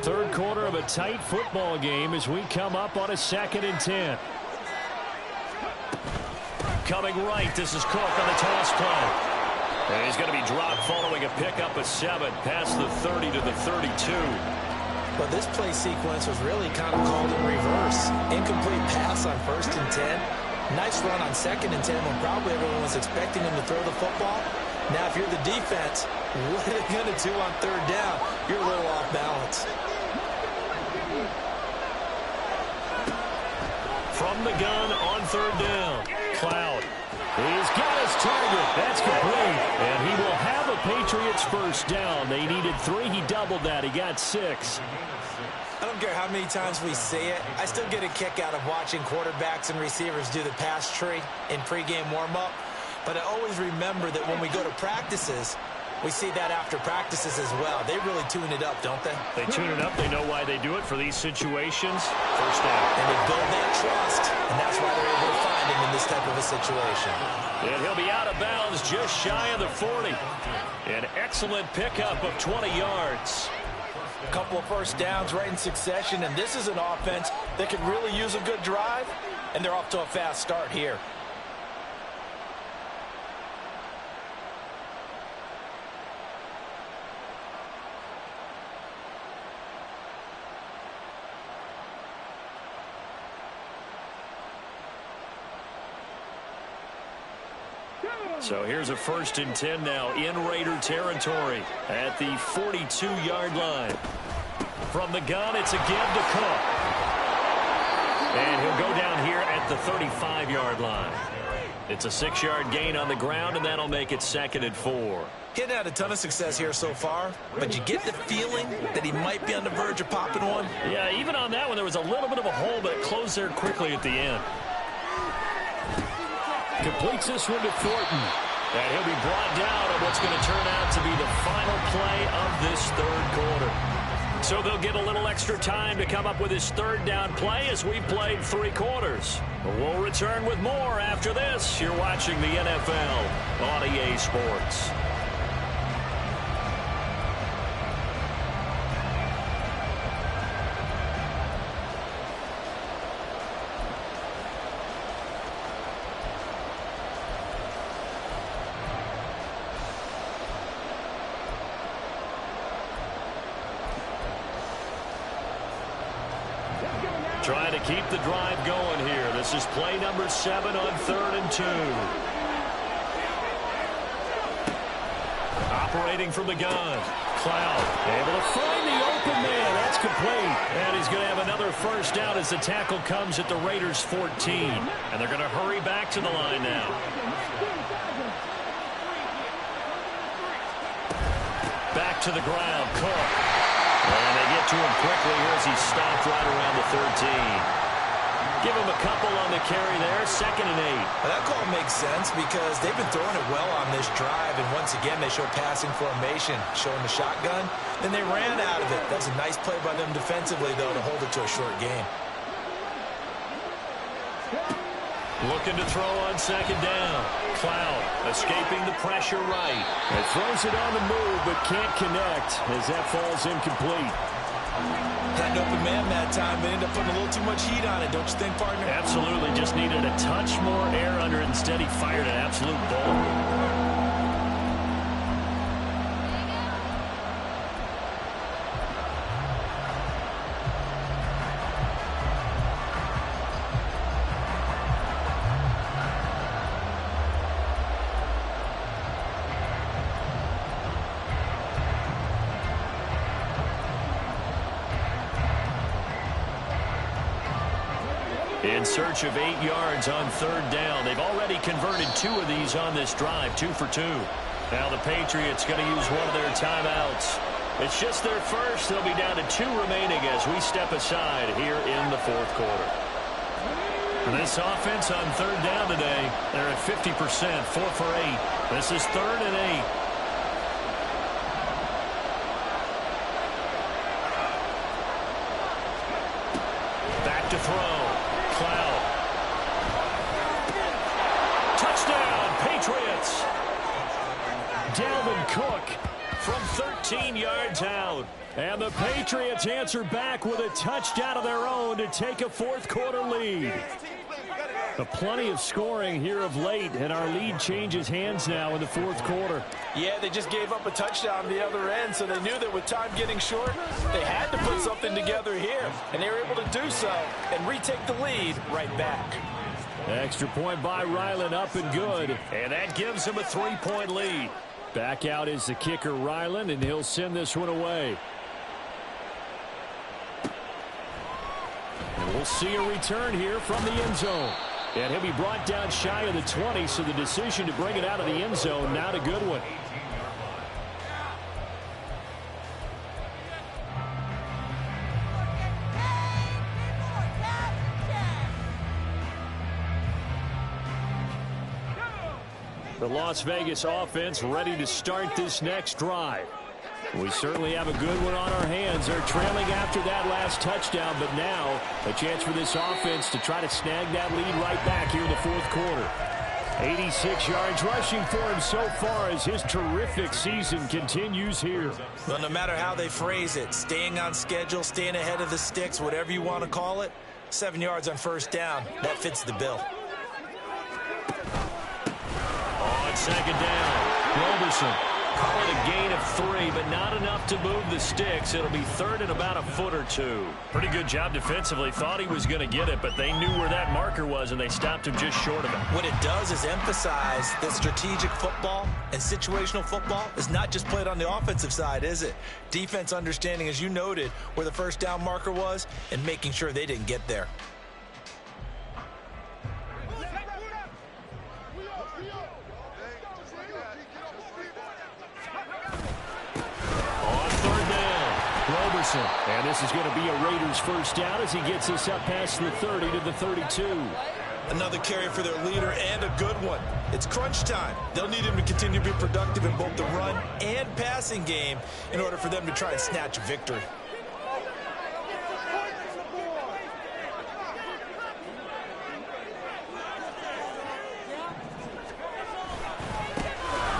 Third quarter of a tight football game as we come up on a 2nd and 10. Coming right, this is Cook on the toss play. And he's going to be dropped following a pickup of 7 past the 30 to the 32. But this play sequence was really kind of called in reverse. Incomplete pass on 1st and 10. Nice run on 2nd and 10 when probably everyone was expecting him to throw the football. Now, if you're the defense, what are they going to do on 3rd down? You're a little off balance. From the gun on 3rd down, Cloud. He's got his target. That's complete. And he will have a Patriots first down. They needed 3. He doubled that. He got 6. I don't care how many times we say it. I still get a kick out of watching quarterbacks and receivers do the pass tree in pregame warm-up. But I always remember that when we go to practices, we see that after practices as well. They really tune it up, don't they? They tune it up. They know why they do it for these situations. First down. And they build that trust, and that's why they're able to find him in this type of a situation. And he'll be out of bounds just shy of the 40. An excellent pickup of 20 yards. A couple of first downs right in succession, and this is an offense that could really use a good drive, and they're off to a fast start here. So here's a 1st and 10 now in Raider territory at the 42-yard line. From the gun, it's a give to Cook. And he'll go down here at the 35-yard line. It's a 6-yard gain on the ground, and that'll make it 2nd and 4. He hadn't had a ton of success here so far, but you get the feeling that he might be on the verge of popping one. Yeah, even on that one, there was a little bit of a hole, but it closed there quickly at the end. Completes this one to Thornton. And he'll be brought down on what's going to turn out to be the final play of this 3rd quarter. So they'll get a little extra time to come up with his 3rd down play as we've played 3 quarters. We'll return with more after this. You're watching the NFL on EA Sports. Trying to keep the drive going here. This is play number 7 on 3rd and 2. Operating from the gun. Cloud able to find the open man. That's complete. And he's going to have another first down as the tackle comes at the Raiders' 14. And they're going to hurry back to the line now. Back to the ground. Cook. And they get to him quickly here as he stopped right around the 13. Give him a couple on the carry there. 2nd and 8. Well, that call makes sense because they've been throwing it well on this drive. And once again, they show passing formation, showing the shotgun. Then they ran out of it. That was a nice play by them defensively, though, to hold it to a short game. Looking to throw on 2nd down. Cloud escaping the pressure right. And throws it on the move, but can't connect as that falls incomplete. Had an open man that time, but ended up putting a little too much heat on it, don't you think, partner? Absolutely. Just needed a touch more air under it. Instead, he fired an absolute bullet. In search of 8 yards on third down. They've already converted 2 of these on this drive, 2 for 2. Now the Patriots going to use one of their timeouts. It's just their first. They'll be down to 2 remaining as we step aside here in the fourth quarter. And this offense on third down today, they're at 50%, 4 for 8. This is 3rd and 8. Back to throw. Cloud. Touchdown, Patriots. Dalvin Cook from 13 yards out. And the Patriots answer back with a touchdown of their own to take a fourth quarter lead. Plenty of scoring here of late, and our lead changes hands now in the fourth quarter. Yeah, they just gave up a touchdown the other end, so they knew that with time getting short, they had to put something together here, and they were able to do so and retake the lead right back. Extra point by Ryland, up and good, and that gives them a 3-point lead. Back out is the kicker, Ryland, and he'll send this one away. And we'll see a return here from the end zone. And he'll be brought down shy of the 20, so the decision to bring it out of the end zone, not a good one. The Las Vegas offense ready to start this next drive. We certainly have a good one on our hands. They're trailing after that last touchdown, but now a chance for this offense to try to snag that lead right back here in the fourth quarter. 86 yards rushing for him so far as his terrific season continues here. Well, no matter how they phrase it, staying on schedule, staying ahead of the sticks, whatever you want to call it, 7 yards on first down, that fits the bill. On second down, Roberson. Call it a gain of 3, but not enough to move the sticks. It'll be 3rd and about a foot or 2. Pretty good job defensively. Thought he was going to get it, but they knew where that marker was, and they stopped him just short of it. What it does is emphasize that strategic football and situational football is not just played on the offensive side, is it? Defense understanding, as you noted, where the first down marker was and making sure they didn't get there. And this is going to be a Raiders first down as he gets this up past the 30 to the 32. Another carry for their leader and a good one. It's crunch time. They'll need him to continue to be productive in both the run and passing game in order for them to try and snatch a victory.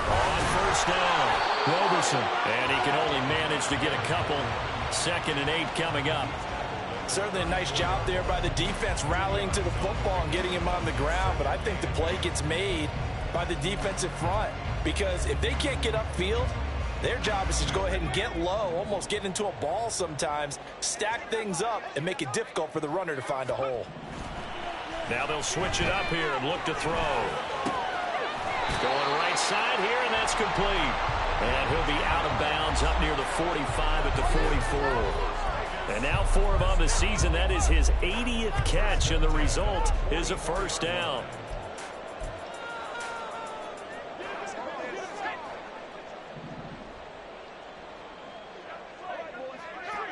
On first down, Roberson. And he can only manage to get a couple. 2nd and 8 coming up. Certainly a nice job there by the defense rallying to the football and getting him on the ground, but I think the play gets made by the defensive front because if they can't get upfield, their job is to go ahead and get low, almost get into a ball sometimes, stack things up, and make it difficult for the runner to find a hole. Now they'll switch it up here and look to throw. Going right side here, and that's complete. And he'll be out of bounds up near the 45 at the 44. And now 4 of them on the season. That is his 80th catch, and the result is a first down.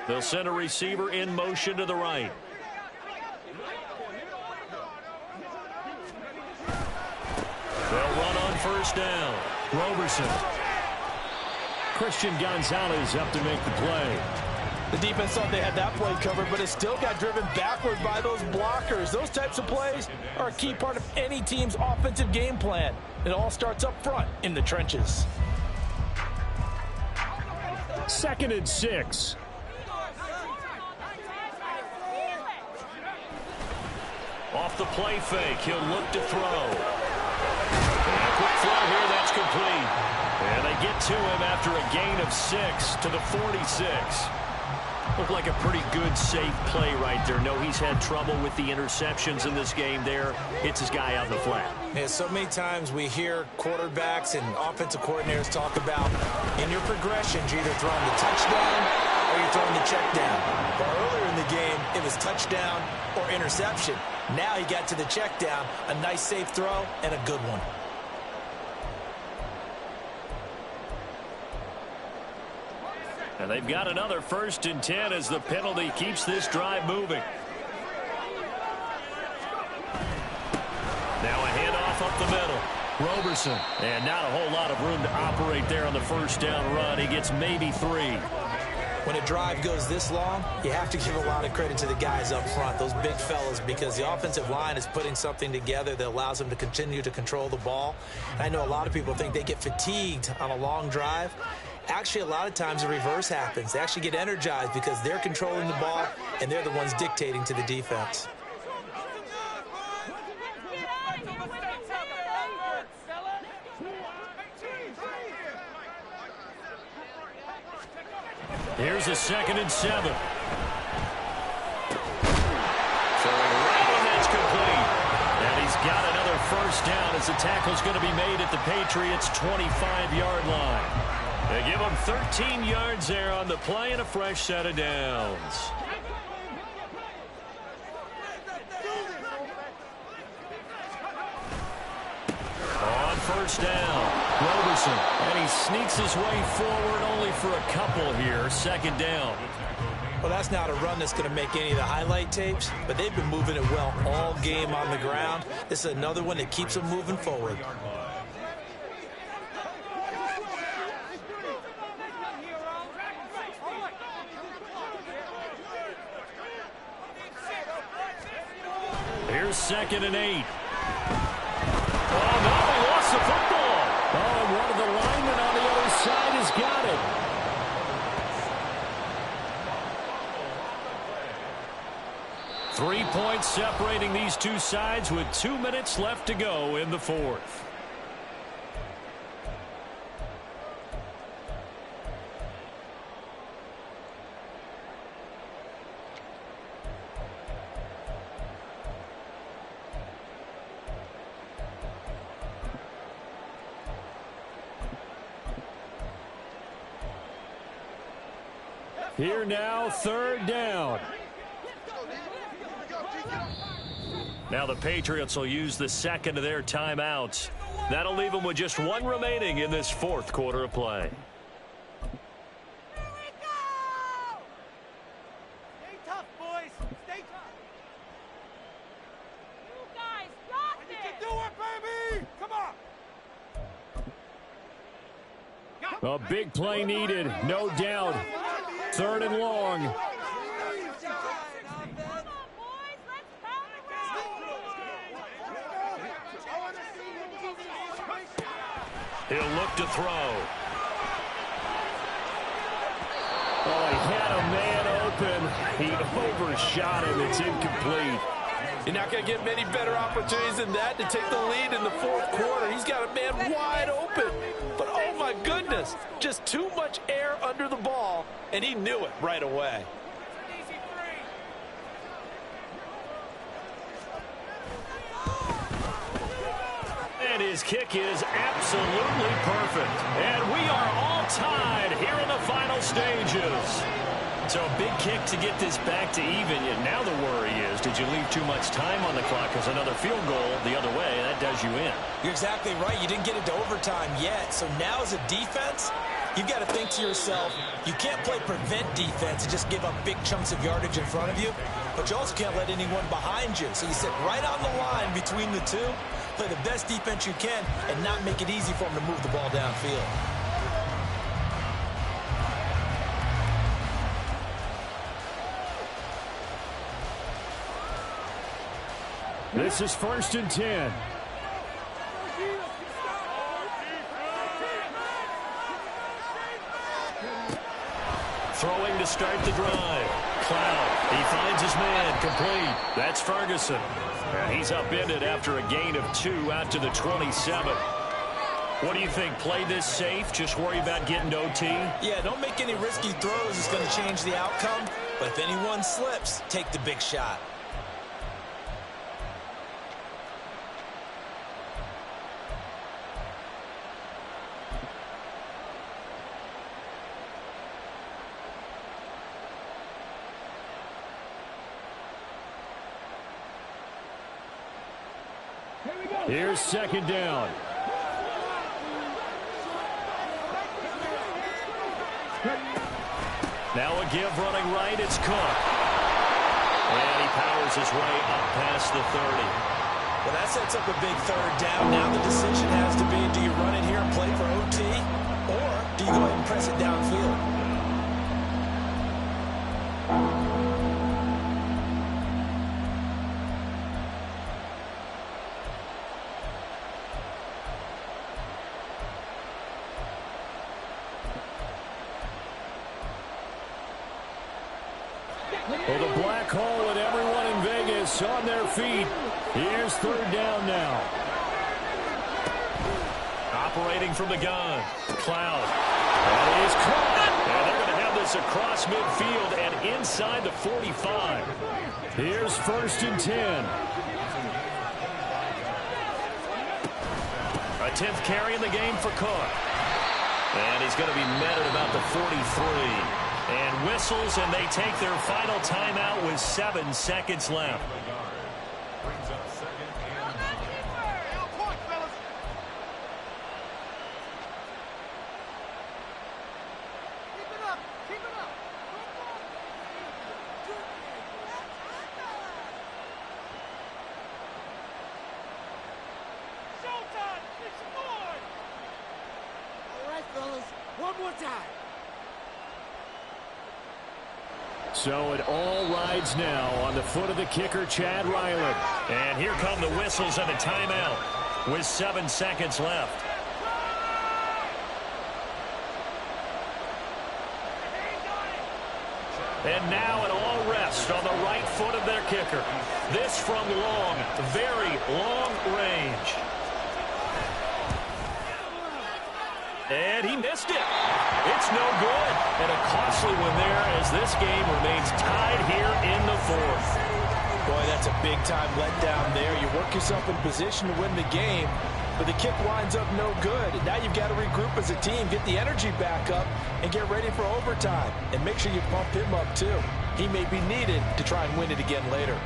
They'll send a receiver in motion to the right. They'll run on first down. Roberson. Christian Gonzalez up to make the play. The defense thought they had that play covered, but it still got driven backward by those blockers. Those types of plays are a key part of any team's offensive game plan. It all starts up front in the trenches. 2nd and 6. Off the play fake, he'll look to throw. And a quick throw here, that's complete. And they get to him after a gain of 6 to the 46. Looked like a pretty good, safe play right there. No, he's had trouble with the interceptions in this game there. Hits his guy out in the flat. Yeah, so many times we hear quarterbacks and offensive coordinators talk about in your progressions, you're either throwing the touchdown or you're throwing the check down. But earlier in the game, it was touchdown or interception. Now he got to the check down, a nice safe throw, and a good one. And they've got another 1st and 10 as the penalty keeps this drive moving. Now a handoff up the middle. Roberson. And not a whole lot of room to operate there on the 1st down run. He gets maybe 3. When a drive goes this long, you have to give a lot of credit to the guys up front, those big fellas, because the offensive line is putting something together that allows them to continue to control the ball. And I know a lot of people think they get fatigued on a long drive. Actually, a lot of times the reverse happens. They actually get energized because they're controlling the ball and they're the ones dictating to the defense. Here's a 2nd and 7. Throwing right, and that's complete. And he's got another 1st down as the tackle's going to be made at the Patriots' 25-yard line. They give him 13 yards there on the play and a fresh set of downs. On 1st down, Roberson. And he sneaks his way forward only for a couple here. 2nd down. Well, that's not a run that's going to make any of the highlight tapes, but they've been moving it well all game on the ground. This is another one that keeps them moving forward. Here's 2nd and 8. Oh, no, he lost the football. Oh, and one of the linemen on the other side has got it. 3 points separating these two sides with 2 minutes left to go in the 4th. Here now, 3rd down. Now the Patriots will use the 2nd of their timeouts. That'll leave them with just 1 remaining in this 4th quarter of play. Here we go! Stay tough, boys. Stay tough. You guys got this. You can do it, baby. Come on. A big play needed, no doubt. 3rd and long. He'll look to throw. Oh, he had a man open. He overshot him. It's incomplete. You're not going to get many better opportunities than that to take the lead in the 4th quarter. He's got a man wide open. But, oh, my goodness, just too much air under the ball, and he knew it right away. And his kick is absolutely perfect. And we are all tied here in the final stages. So a big kick to get this back to even. And now the worry is, did you leave too much time on the clock? Because another field goal the other way, that does you in. You're exactly right. You didn't get into overtime yet. So now as a defense, you've got to think to yourself, you can't play prevent defense and just give up big chunks of yardage in front of you. But you also can't let anyone behind you. So you sit right on the line between the two, play the best defense you can, and not make it easy for them to move the ball downfield. This is 1st and 10. Throwing to start the drive. Cloud. He finds his man. Complete. That's Ferguson. And he's upended after a gain of 2 out to the 27. What do you think? Play this safe? Just worry about getting to OT? Yeah, don't make any risky throws. It's going to change the outcome. But if anyone slips, take the big shot. Here's second down. Now a give running right. It's Cook. And he powers his way up past the 30. Well, that sets up a big third down. Now the decision has to be, do you run it here and play for OT? Or do you go ahead and press it downfield? Well, the black hole and everyone in Vegas on their feet. Here's third down now. Operating from the gun. Cloud. And he's caught. And they're going to have this across midfield and inside the 45. Here's first and 10. A 10th carry in the game for Cook. And he's going to be met at about the 43. And whistles, and they take their final timeout with 7 seconds left. Showtime! They scored! All right, fellas, one more time. So it all rides now on the foot of the kicker, Chad Ryland. And here come the whistles and a timeout with 7 seconds left. And now it all rests on the right foot of their kicker. This from long, very long range. And he missed it. It's no good. And a costly one there as this game remains tied here in the 4th. Boy, that's a big-time letdown there. You work yourself in position to win the game, but the kick winds up no good. And now you've got to regroup as a team, get the energy back up, and get ready for overtime. And make sure you pump him up, too. He may be needed to try and win it again later.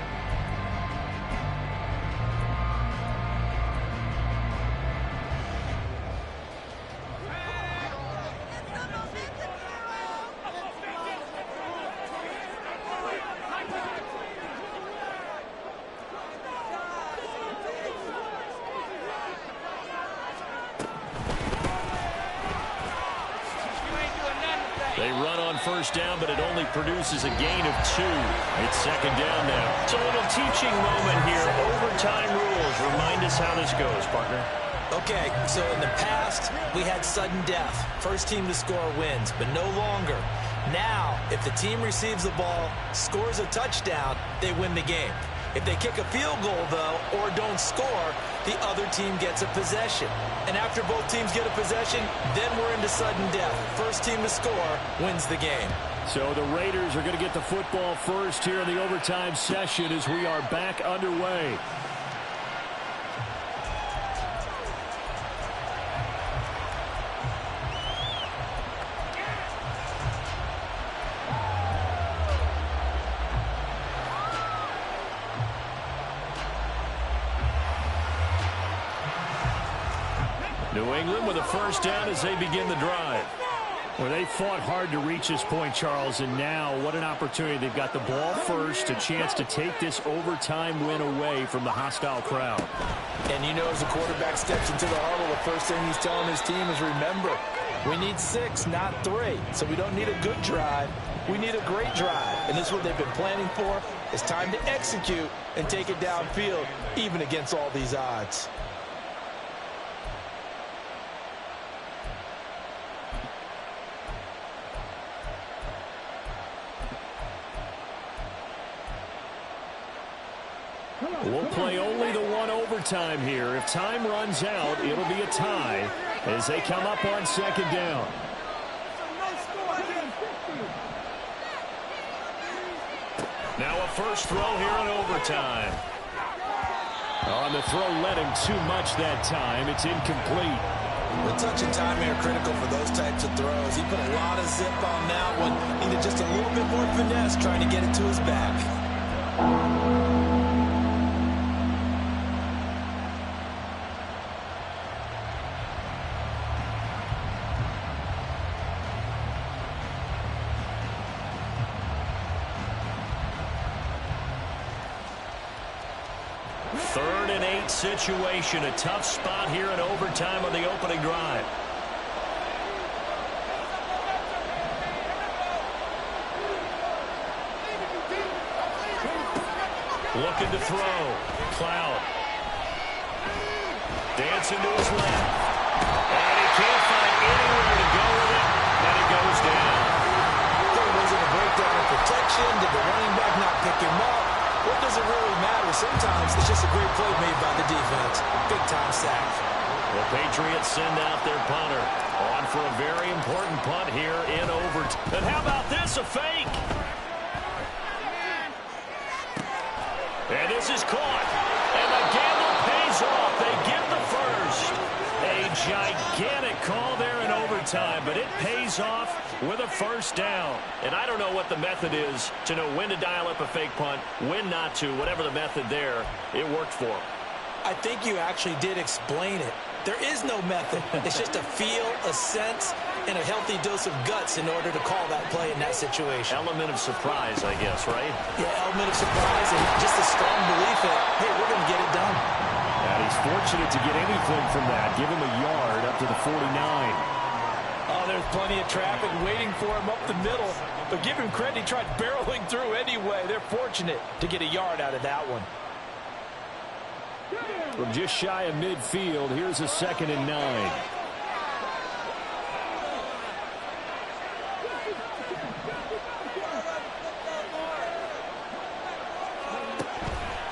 They run on first down, but it only produces a gain of 2. It's second down now. It's a little teaching moment here. Overtime rules. Remind us how this goes, partner. Okay, so in the past, we had sudden death. First team to score wins, but no longer. Now, if the team receives the ball, scores a touchdown, they win the game. If they kick a field goal, though, or don't score, the other team gets a possession. And after both teams get a possession, then we're into sudden death. First team to score wins the game. So the Raiders are going to get the football first here in the overtime session as we are back underway. New England with a first down as they begin the drive. Well, they fought hard to reach this point, Charles, and now what an opportunity. They've got the ball first, a chance to take this overtime win away from the hostile crowd. And you know, as the quarterback steps into the huddle, the first thing he's telling his team is, remember, we need 6, not 3. So we don't need a good drive. We need a great drive. And this is what they've been planning for. It's time to execute and take it downfield, even against all these odds. We'll play only the one overtime here. If time runs out, it'll be a tie as they come up on second down. Now a first throw here in overtime. On the throw led him too much that time. It's incomplete. The touch and timing are critical for those types of throws. He put a lot of zip on that one. Needed just a little bit more finesse trying to get it to his back. Third and 8 situation. A tough spot here in overtime on the opening drive. Looking to throw. Cloud. Dancing to his left. And he can't find anywhere to go with it. And it goes down. Was it a breakdown in protection? Did the running back not pick him up? What does it really matter? Sometimes it's just a great play made by the defense. Big-time sack. The Patriots send out their punter. On for a very important punt here in overtime. And how about this? A fake. And this is caught. And the gamble pays off. They get the first. A gigantic call there in overtime, but it pays off with a first down. And I don't know what the method is to know when to dial up a fake punt, when not to. Whatever the method there, it worked for him. I think you actually did explain it. There is no method. It's just a feel, a sense, and a healthy dose of guts in order to call that play in that situation. Element of surprise, I guess, right? Yeah, element of surprise and just a strong belief that, hey, we're going to get it done. And he's fortunate to get anything from that. Give him a yard up to the 49. Oh, there's plenty of traffic waiting for him up the middle. But give him credit, he tried barreling through anyway. They're fortunate to get a yard out of that one. From just shy of midfield, here's a 2nd and 9.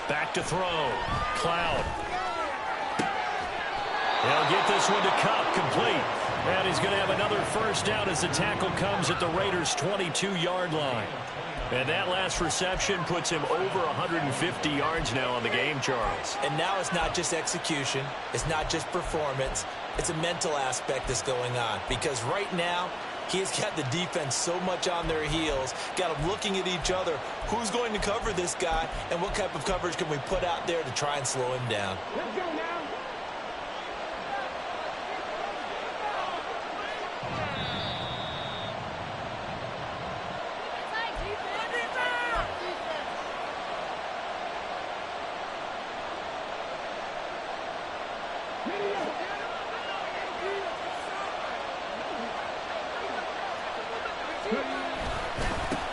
Back to throw. Cloud. He'll get this one to Cup, complete. And he's going to have another first down as the tackle comes at the Raiders' 22-yard line. And that last reception puts him over 150 yards now on the game, Charles. And now it's not just execution. It's not just performance. It's a mental aspect that's going on. Because right now, he's got the defense so much on their heels, got them looking at each other. Who's going to cover this guy, and what type of coverage can we put out there to try and slow him down? Let's go now.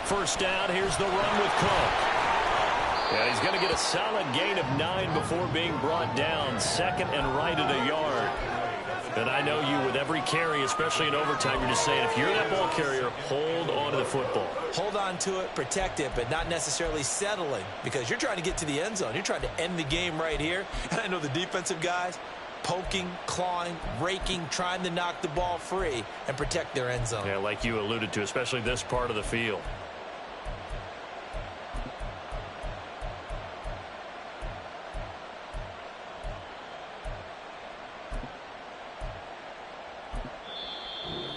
First down, here's the run with Cook. And he's going to get a solid gain of 9 before being brought down. Second and right at a yard. And I know you, with every carry, especially in overtime, you're just saying, if you're that ball carrier, hold on to the football. Hold on to it, protect it, but not necessarily settling, because you're trying to get to the end zone. You're trying to end the game right here. And I know the defensive guys poking, clawing, raking, trying to knock the ball free and protect their end zone. Yeah, like you alluded to, especially this part of the field.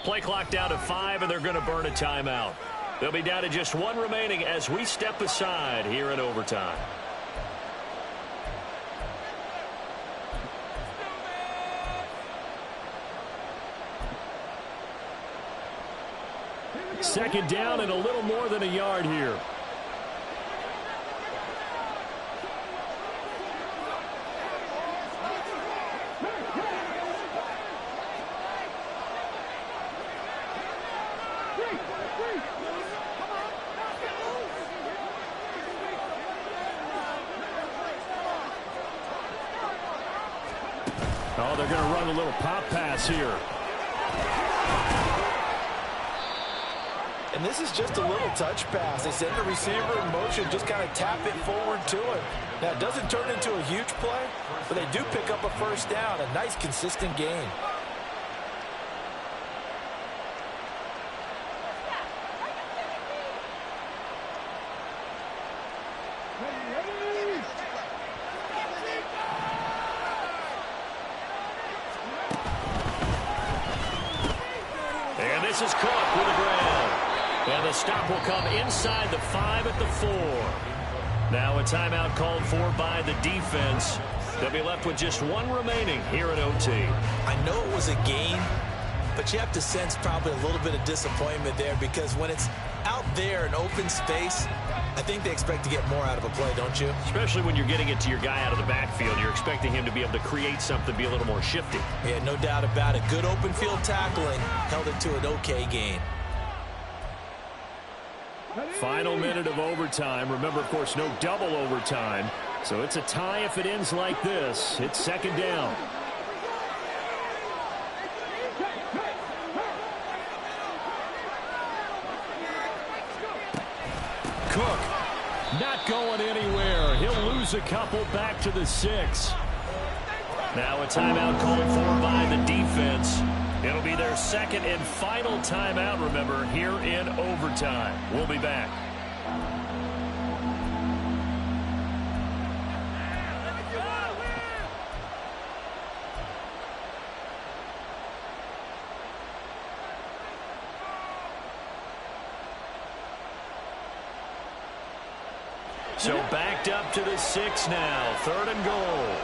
Play clock down to 5, and they're going to burn a timeout. They'll be down to just 1 remaining as we step aside here in overtime. Second down and a little more than a yard here. Oh, they're going to run a little pop pass here. And this is just a little touch pass. They send the receiver in motion, just kind of tap it forward to him. Now, it doesn't turn into a huge play, but they do pick up a first down. A nice, consistent gain. And this is Cook with a grab. And the stop will come inside the 5 at the 4. Now a timeout called for by the defense. They'll be left with just one remaining here at OT. I know it was a gain, but you have to sense probably a little bit of disappointment there, because when it's out there in open space, I think they expect to get more out of a play, don't you? Especially when you're getting it to your guy out of the backfield. You're expecting him to be able to create something, be a little more shifty. Yeah, no doubt about it. Good open field tackling, held it to an okay gain. Final minute of overtime. Remember, of course, no double overtime. So it's a tie if it ends like this. It's second down. Cook not going anywhere. He'll lose a couple back to the 6. Now a timeout called for by the defense. It'll be their second and final timeout, remember, here in overtime. We'll be back. So backed up to the 6 now. 3rd and goal.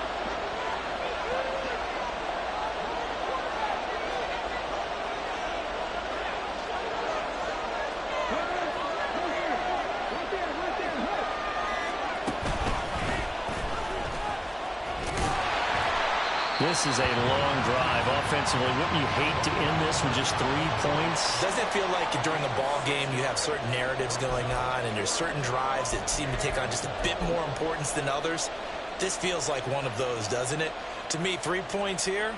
This is a long drive offensively. Wouldn't you hate to end this with just 3 points? Doesn't it feel like during a ball game you have certain narratives going on and there's certain drives that seem to take on just a bit more importance than others? This feels like one of those, doesn't it? To me, 3 points here,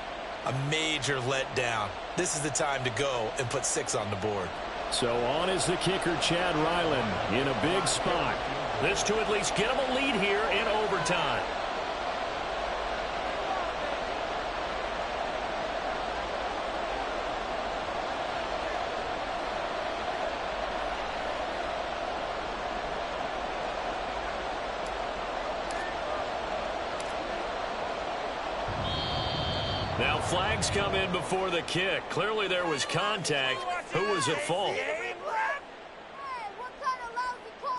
a major letdown. This is the time to go and put 6 on the board. So on is the kicker, Chad Ryland, in a big spot. This to at least get him a lead here in overtime. Now flags come in before the kick. Clearly there was contact. Who was at fault?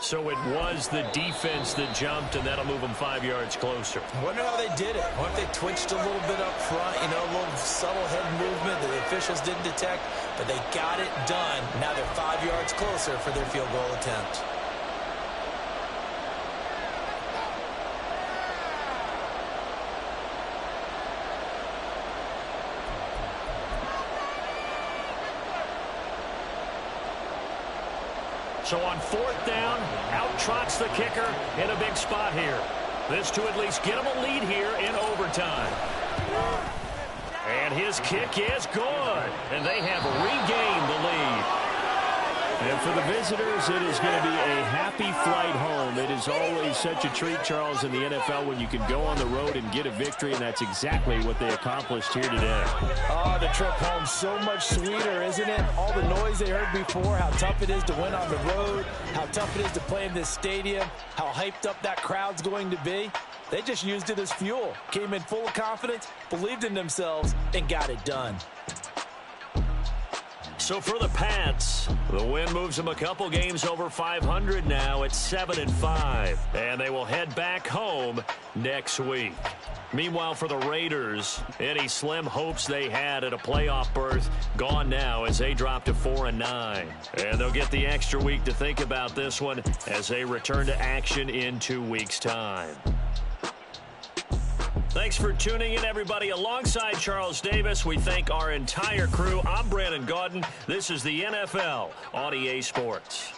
So it was the defense that jumped, and that'll move them 5 yards closer. I wonder how they did it. What if they twitched a little bit up front, you know, a little subtle head movement that the officials didn't detect, but they got it done. Now they're 5 yards closer for their field goal attempt. So on 4th down, out trots the kicker in a big spot here. This to at least get him a lead here in overtime. And his kick is good. And they have regained the lead. And for the visitors, it is going to be a happy flight home. It is always such a treat, Charles, in the NFL when you can go on the road and get a victory, and that's exactly what they accomplished here today. Oh, the trip home so much sweeter, isn't it? All the noise they heard before, how tough it is to win on the road, how tough it is to play in this stadium, how hyped up that crowd's going to be. They just used it as fuel, came in full of confidence, believed in themselves, and got it done. So for the Pats, the win moves them a couple games over 500 now at 7-5. And they will head back home next week. Meanwhile, for the Raiders, any slim hopes they had at a playoff berth gone now as they drop to 4-9. And they'll get the extra week to think about this one as they return to action in 2 weeks' time. Thanks for tuning in, everybody. Alongside Charles Davis, we thank our entire crew. I'm Brandon Gaudin. This is the NFL on EA Sports.